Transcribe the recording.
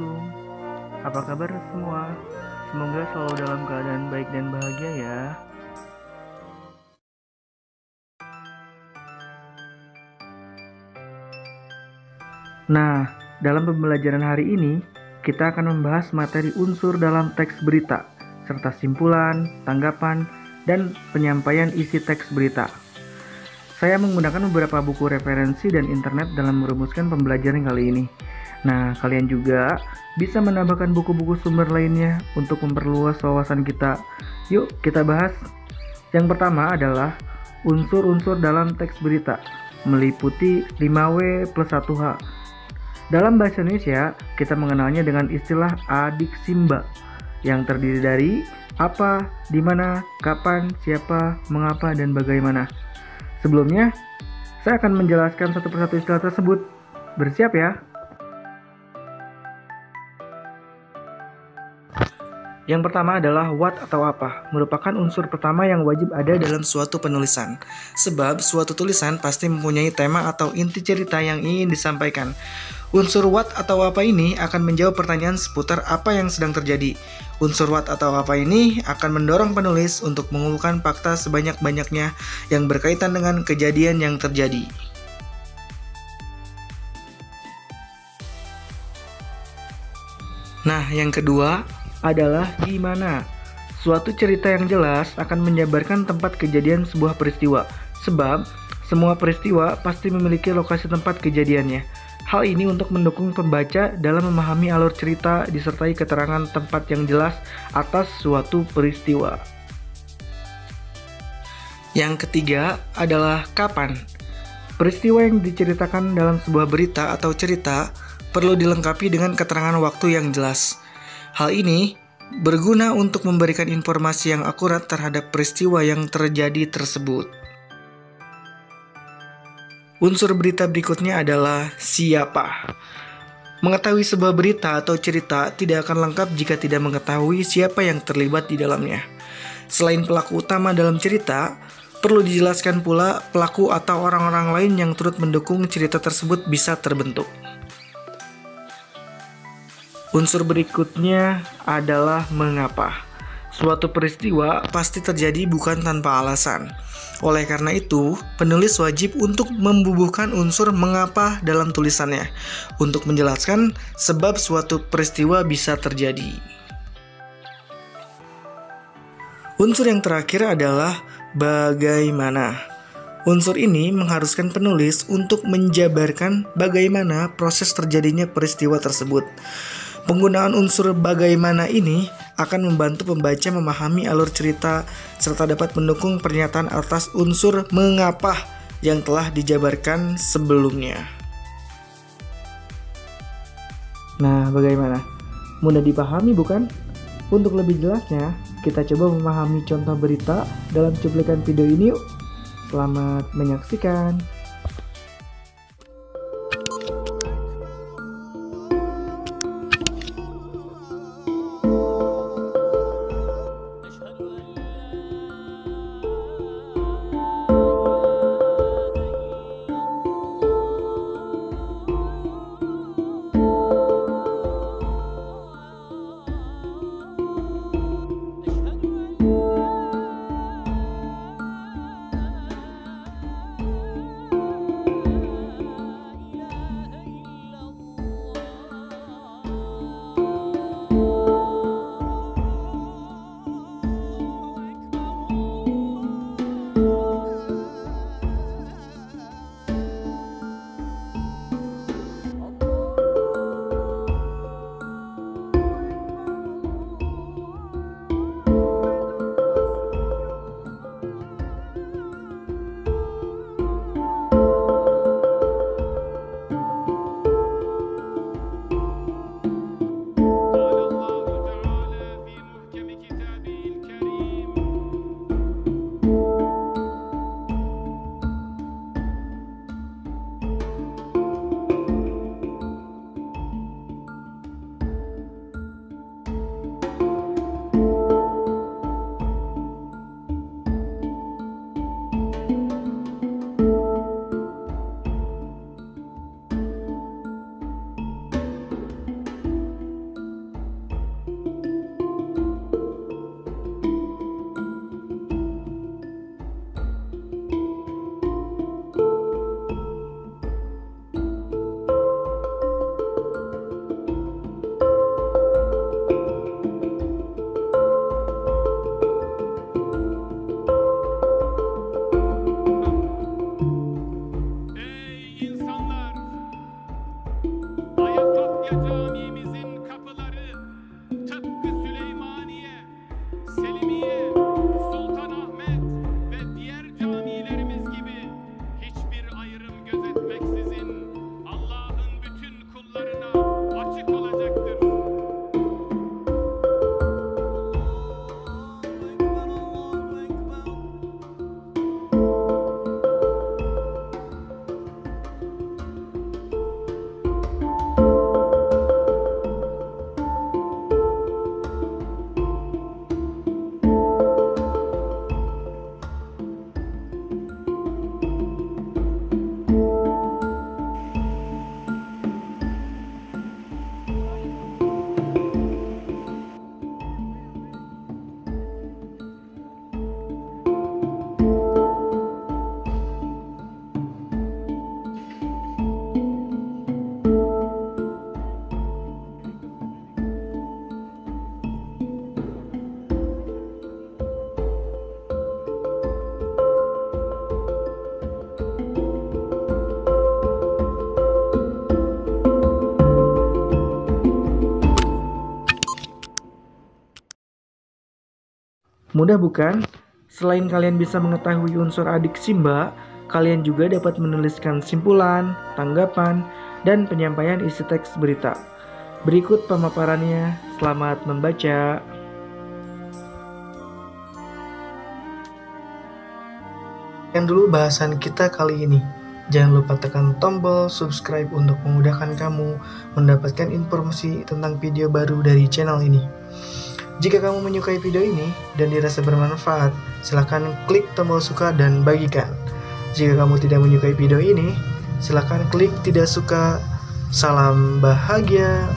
Assalamualaikum. Apa kabar semua? Semoga selalu dalam keadaan baik dan bahagia ya. Nah, dalam pembelajaran hari ini, kita akan membahas materi unsur dalam teks berita, serta simpulan, tanggapan, dan penyampaian isi teks berita. Saya menggunakan beberapa buku referensi dan internet dalam merumuskan pembelajaran kali ini. Nah, kalian juga bisa menambahkan buku-buku sumber lainnya untuk memperluas wawasan kita. Yuk, kita bahas. Yang pertama adalah unsur-unsur dalam teks berita, meliputi 5W plus 1H. Dalam bahasa Indonesia, kita mengenalnya dengan istilah adiksimba, yang terdiri dari apa, di mana, kapan, siapa, mengapa, dan bagaimana. Sebelumnya, saya akan menjelaskan satu persatu istilah tersebut. Bersiap ya? Yang pertama adalah what atau apa, merupakan unsur pertama yang wajib ada dalam suatu penulisan. Sebab suatu tulisan pasti mempunyai tema atau inti cerita yang ingin disampaikan. Unsur what atau apa ini akan menjawab pertanyaan seputar apa yang sedang terjadi. Unsur what atau apa ini akan mendorong penulis untuk mengumpulkan fakta sebanyak-banyaknya yang berkaitan dengan kejadian yang terjadi. Nah, yang kedua adalah di mana. Suatu cerita yang jelas akan menjabarkan tempat kejadian sebuah peristiwa, sebab semua peristiwa pasti memiliki lokasi tempat kejadiannya. Hal ini untuk mendukung pembaca dalam memahami alur cerita disertai keterangan tempat yang jelas atas suatu peristiwa. Yang ketiga adalah kapan. Peristiwa yang diceritakan dalam sebuah berita atau cerita perlu dilengkapi dengan keterangan waktu yang jelas. Hal ini berguna untuk memberikan informasi yang akurat terhadap peristiwa yang terjadi tersebut. Unsur berita berikutnya adalah siapa. Mengetahui sebuah berita atau cerita tidak akan lengkap jika tidak mengetahui siapa yang terlibat di dalamnya. Selain pelaku utama dalam cerita, perlu dijelaskan pula pelaku atau orang-orang lain yang turut mendukung cerita tersebut bisa terbentuk. Unsur berikutnya adalah mengapa. Suatu peristiwa pasti terjadi bukan tanpa alasan. Oleh karena itu, penulis wajib untuk membubuhkan unsur mengapa dalam tulisannya untuk menjelaskan sebab suatu peristiwa bisa terjadi. Unsur yang terakhir adalah bagaimana. Unsur ini mengharuskan penulis untuk menjabarkan bagaimana proses terjadinya peristiwa tersebut. Penggunaan unsur bagaimana ini akan membantu pembaca memahami alur cerita serta dapat mendukung pernyataan atas unsur mengapa yang telah dijabarkan sebelumnya. Nah, bagaimana? Mudah dipahami bukan? Untuk lebih jelasnya, kita coba memahami contoh berita dalam cuplikan video ini yuk. Selamat menyaksikan. Mudah bukan? Selain kalian bisa mengetahui unsur adik Simba, kalian juga dapat menuliskan simpulan, tanggapan, dan penyampaian isi teks berita. Berikut pemaparannya, selamat membaca. Sekian dulu bahasan kita kali ini. Jangan lupa tekan tombol subscribe untuk memudahkan kamu mendapatkan informasi tentang video baru dari channel ini. Jika kamu menyukai video ini dan dirasa bermanfaat, silakan klik tombol suka dan bagikan. Jika kamu tidak menyukai video ini, silakan klik tidak suka. Salam bahagia.